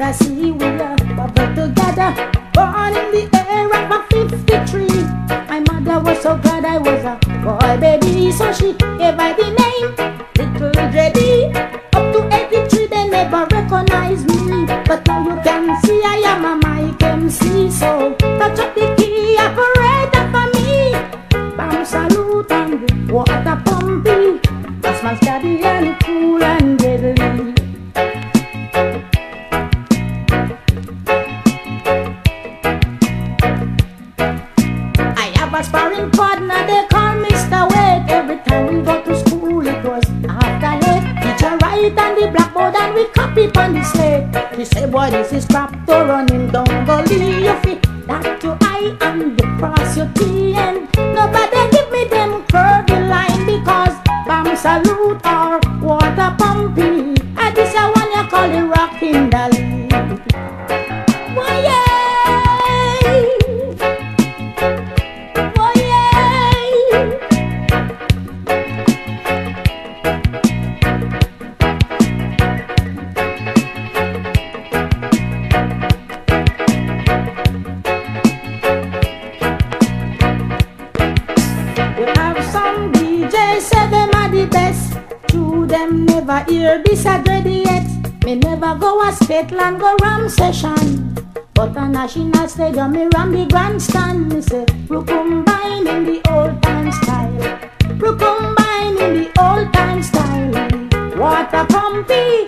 I see we are bubble together. Born in the era of 53. My mother was so glad I was a boy baby, so she gave I the name Little Dreddy. Up to 83 they never recognized me, but now you can see I am a Mike MC. So touch up the key operator for me. Bam salute and water pumpy. That's my steady and cool and deadly. I have a sparring partner, they call Mr. Wade. Every time we go to school, it was after 8. Teacher write on the blackboard and we copy on the slate. She say, boy, this is crap to running down gully. You fit that to I and the cross your T. And nobody give me them curvy line because bam salute or water pumping. And this is one you call the rocking dolly. Why, yeah. Say them are the best. To them never hear this already yet. Me never go a Scotland, go ram session. But a national stadium, me ram the grandstand. Me say, we combine in the old time style. We combine in the old time style. Water pumpy,